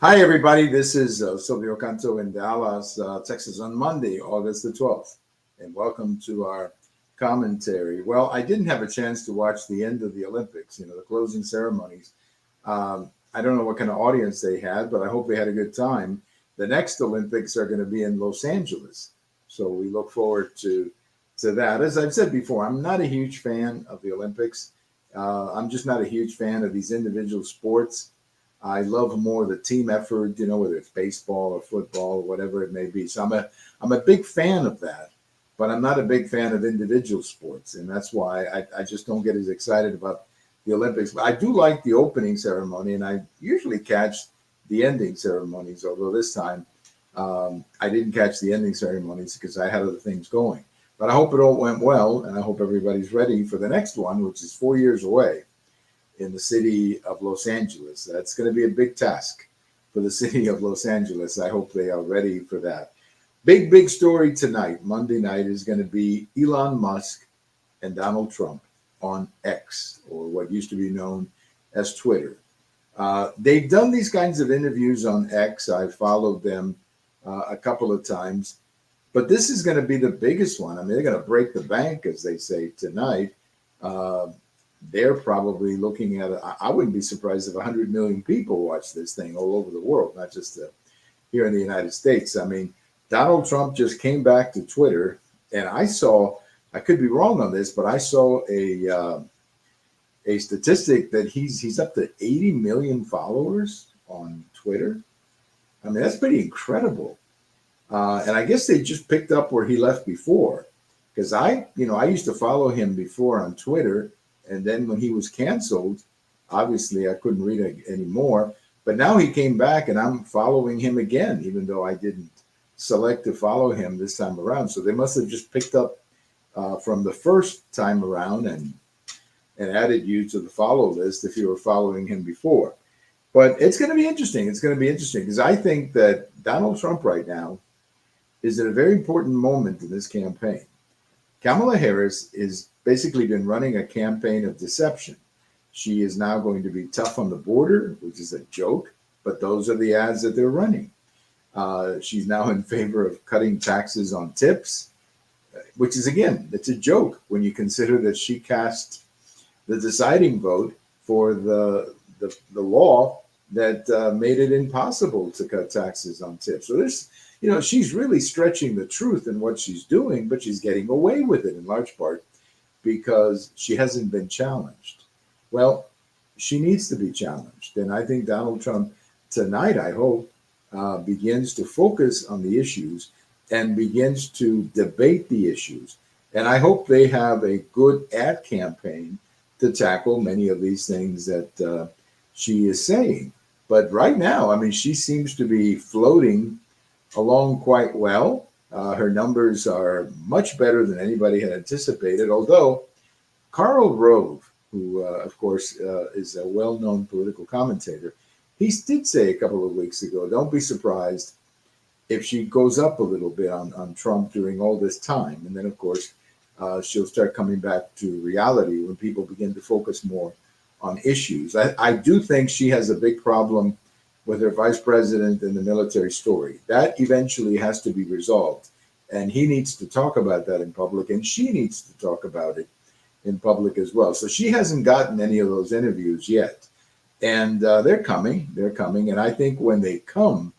Hi, everybody. This is Silvio Canto in Dallas, Texas on Monday, August the 12th. And welcome to our commentary. Well, I didn't have a chance to watch the end of the Olympics, the closing ceremonies. I don't know what kind of audience they had, but I hope they had a good time. The next Olympics are going to be in Los Angeles. So we look forward to that. As I've said before, I'm not a huge fan of the Olympics. I'm just not a huge fan of these individual sports. I love more the team effort, whether it's baseball or football or whatever it may be. So I'm a big fan of that, but I'm not a big fan of individual sports, and that's why I just don't get as excited about the Olympics. But I do like the opening ceremony, and I usually catch the ending ceremonies. Although this time I didn't catch the ending ceremonies because I had other things going. But I hope it all went well, and I hope everybody's ready for the next one, which is 4 years away in the city of Los Angeles. That's going to be a big task for the city of Los Angeles. I hope they are ready for that. Big story tonight, Monday night, is going to be Elon Musk and Donald Trump on X, or what used to be known as Twitter. They've done these kinds of interviews on X. I've followed them a couple of times, but this is going to be the biggest one. I mean, they're going to break the bank, as they say, tonight. They're probably looking at it. I wouldn't be surprised if 100 million people watch this thing all over the world, not just here in the United States. I mean, Donald Trump just came back to Twitter, and I could be wrong on this, but I saw a statistic that he's up to 80 million followers on Twitter. I mean, that's pretty incredible. And I guess they just picked up where he left before, because I used to follow him before on Twitter. And then when he was canceled, obviously I couldn't read it anymore. But now he came back and I'm following him again, even though I didn't select to follow him this time around. So they must have just picked up from the first time around and added you to the follow list if you were following him before. But it's going to be interesting. It's going to be interesting because I think that Donald Trump right now is at a very important moment in this campaign. Kamala Harris is basically been running a campaign of deception. She is now going to be tough on the border, which is a joke, but those are the ads that they're running. She's now in favor of cutting taxes on tips, which is, again, it's a joke when you consider that she cast the deciding vote for the law that made it impossible to cut taxes on tips. So there's, she's really stretching the truth in what she's doing, but she's getting away with it in large part because she hasn't been challenged. Well, she needs to be challenged. And I think Donald Trump tonight, I hope, begins to focus on the issues and begins to debate the issues. And I hope they have a good ad campaign to tackle many of these things that she is saying. But right now, I mean, she seems to be floating along quite well. Her numbers are much better than anybody had anticipated, although Karl Rove, who, of course, is a well-known political commentator, he did say a couple of weeks ago, don't be surprised if she goes up a little bit on Trump during all this time. And then, of course, she'll start coming back to reality when people begin to focus more on issues. I do think she has a big problem with her vice president and the military story. That eventually has to be resolved. And he needs to talk about that in public, and she needs to talk about it in public as well. So she hasn't gotten any of those interviews yet. And they're coming. And I think when they come,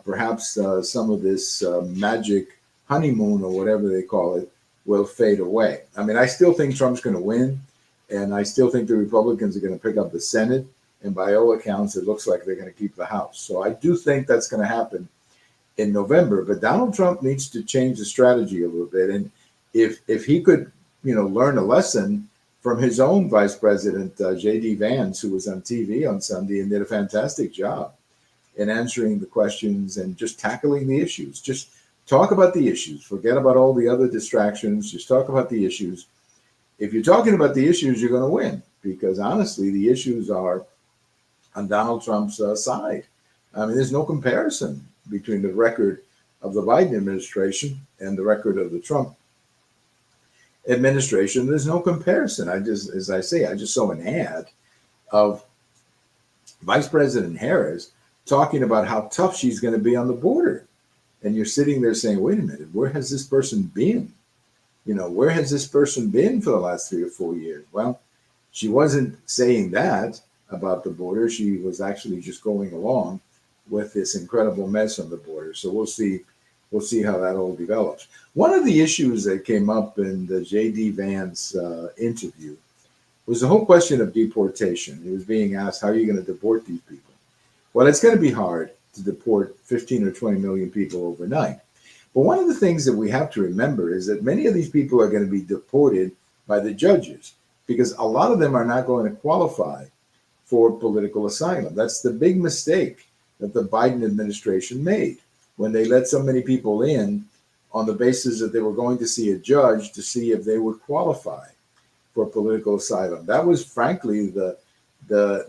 perhaps some of this magic honeymoon or whatever they call it will fade away. I mean, I still think Trump's going to win, and I still think the Republicans are going to pick up the Senate. And by all accounts, it looks like they're going to keep the House. So I do think that's going to happen in November. But Donald Trump needs to change the strategy a little bit. And if he could, learn a lesson from his own vice president, J.D. Vance, who was on TV on Sunday and did a fantastic job in answering the questions and just tackling the issues. Just talk about the issues. Forget about all the other distractions. Just talk about the issues. If you're talking about the issues, you're going to win. Because honestly, the issues are on Donald Trump's side. I mean, there's no comparison between the record of the Biden administration and the record of the Trump administration. There's no comparison. I just saw an ad of Vice President Harris talking about how tough she's going to be on the border. And you're sitting there saying, wait a minute, where has this person been? Where has this person been for the last 3 or 4 years? Well, she wasn't saying that about the border. She was actually just going along with this incredible mess on the border. So we'll see how that all develops. One of the issues that came up in the J.D. Vance interview was the whole question of deportation. He was being asked, how are you going to deport these people? Well, it's going to be hard to deport 15 or 20 million people overnight. But one of the things that we have to remember is that many of these people are going to be deported by the judges because a lot of them are not going to qualify for political asylum. That's the big mistake that the Biden administration made when they let so many people in on the basis that they were going to see a judge to see if they would qualify for political asylum. That was frankly the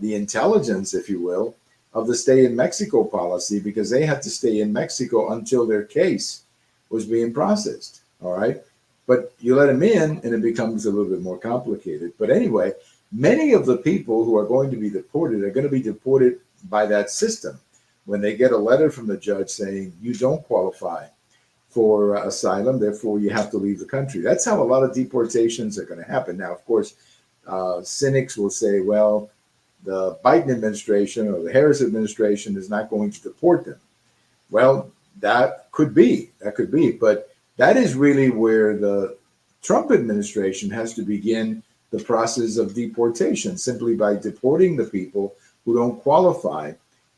intelligence, if you will, of the stay in Mexico policy, because they had to stay in Mexico until their case was being processed. All right. But you let them in and it becomes a little bit more complicated. But anyway, many of the people who are going to be deported are going to be deported by that system when they get a letter from the judge saying you don't qualify for asylum, therefore you have to leave the country. That's how a lot of deportations are going to happen. Now, of course, cynics will say, well, the Biden administration or the Harris administration is not going to deport them. Well, that could be, but that is really where the Trump administration has to begin the process of deportation, simply by deporting the people who don't qualify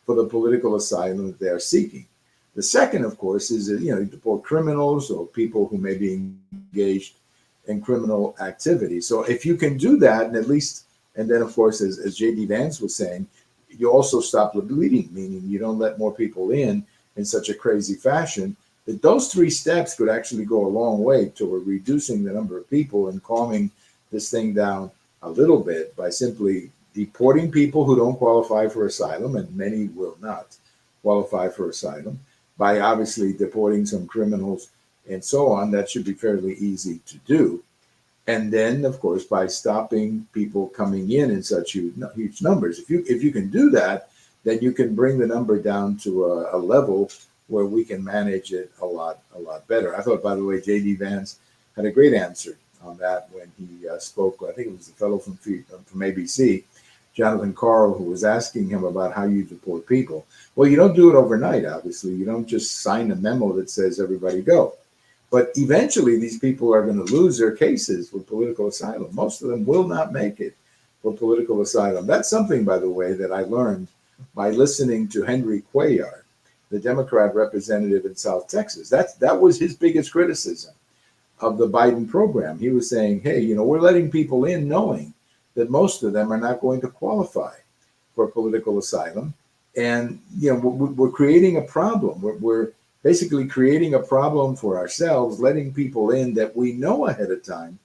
for the political asylum that they're seeking. The second, of course, is that, you deport criminals or people who may be engaged in criminal activity. So if you can do that, and then, of course, as J.D. Vance was saying, you also stop the bleeding, meaning you don't let more people in such a crazy fashion, that those three steps could actually go a long way toward reducing the number of people and calming this thing down a little bit by simply deporting people who don't qualify for asylum, and many will not qualify for asylum, by obviously deporting some criminals and so on. That should be fairly easy to do. And then, of course, by stopping people coming in such huge numbers. If you can do that, then you can bring the number down to a level where we can manage it a lot better. I thought, by the way, J.D. Vance had a great answer on that when he spoke. I think it was the fellow from ABC, Jonathan Carl, who was asking him about how you deport people. Well, you don't do it overnight, obviously. You don't just sign a memo that says everybody go. But eventually, these people are going to lose their cases for political asylum. Most of them will not make it for political asylum. That's something, by the way, that I learned by listening to Henry Cuellar, the Democrat representative in South Texas. That was his biggest criticism of the Biden program. He was saying, hey, we're letting people in knowing that most of them are not going to qualify for political asylum. And, we're creating a problem. We're basically creating a problem for ourselves, letting people in that we know ahead of time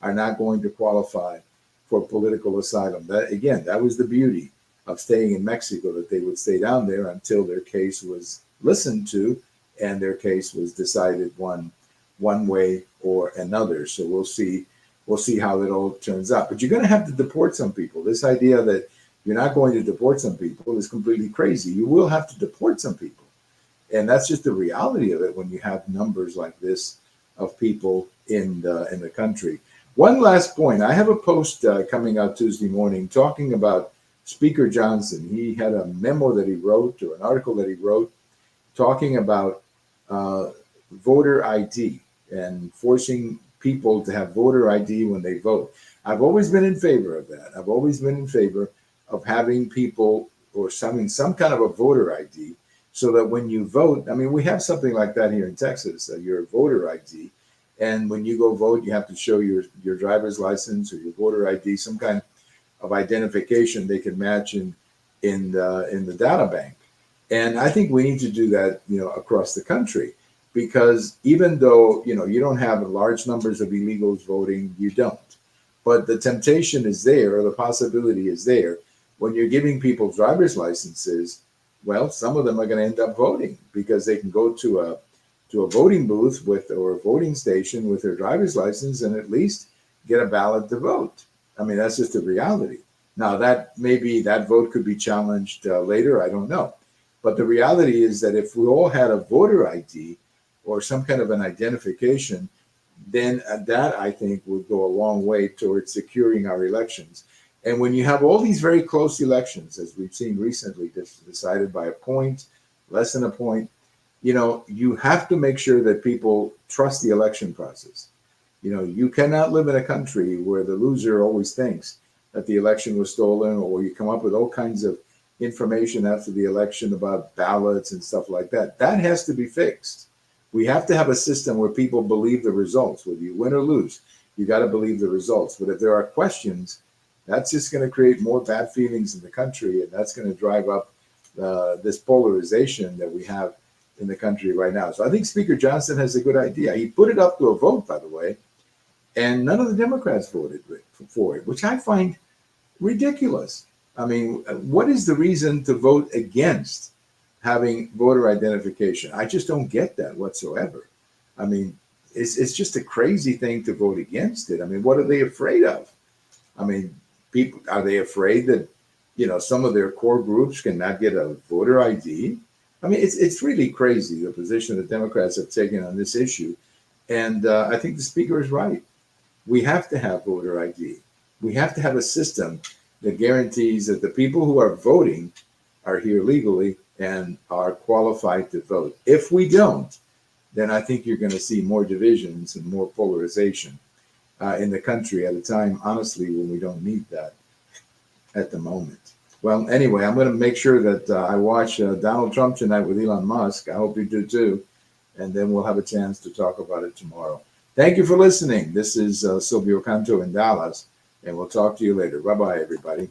are not going to qualify for political asylum. That was the beauty of staying in Mexico, that they would stay down there until their case was listened to and their case was decided one way or another. So we'll see how it all turns out. But you're going to have to deport some people. This idea that you're not going to deport some people is completely crazy. You will have to deport some people. And that's just the reality of it when you have numbers like this of people in the country. One last point. I have a post coming out Tuesday morning talking about Speaker Johnson. He had a memo that he wrote, or an article that he wrote, talking about voter ID and forcing people to have voter ID when they vote. I've always been in favor of that. I've always been in favor of having people or having some kind of a voter ID, so that when you vote, we have something like that here in Texas, your voter ID. And when you go vote, you have to show your driver's license or your voter ID, some kind of identification they can match in the data bank. And I think we need to do that, across the country, because even though, you don't have large numbers of illegals voting, you don't. But the temptation is there, or the possibility is there, when you're giving people driver's licenses. Well, some of them are going to end up voting because they can go to a voting booth or a voting station with their driver's license and at least get a ballot to vote. That's just a reality. Now, that maybe that vote could be challenged later. I don't know. But the reality is that if we all had a voter ID or some kind of an identification, then that I think would go a long way towards securing our elections. And when you have all these very close elections, as we've seen recently, decided by a point, less than a point, you have to make sure that people trust the election process. You cannot live in a country where the loser always thinks that the election was stolen, or you come up with all kinds of information after the election about ballots and stuff like that. That has to be fixed. We have to have a system where people believe the results. Whether you win or lose, you got to believe the results. But if there are questions, that's just going to create more bad feelings in the country, and that's going to drive up this polarization that we have in the country right now. So I think Speaker Johnson has a good idea. He put it up to a vote, by the way, and none of the Democrats voted for it, which I find ridiculous. I mean, what is the reason to vote against having voter identification? I just don't get that whatsoever. I mean, it's just a crazy thing to vote against it. I mean, what are they afraid of? I mean, are they afraid that, some of their core groups cannot get a voter ID? I mean, it's really crazy, the position the Democrats have taken on this issue. And I think the speaker is right. We have to have voter ID. We have to have a system that guarantees that the people who are voting are here legally and are qualified to vote. If we don't, then I think you're going to see more divisions and more polarization in the country at a time, honestly, when we don't need that at the moment. Well, anyway, I'm going to make sure that I watch Donald Trump tonight with Elon Musk. I hope you do too. And then we'll have a chance to talk about it tomorrow. Thank you for listening. This is Silvio Canto in Dallas, and we'll talk to you later. Bye-bye, everybody.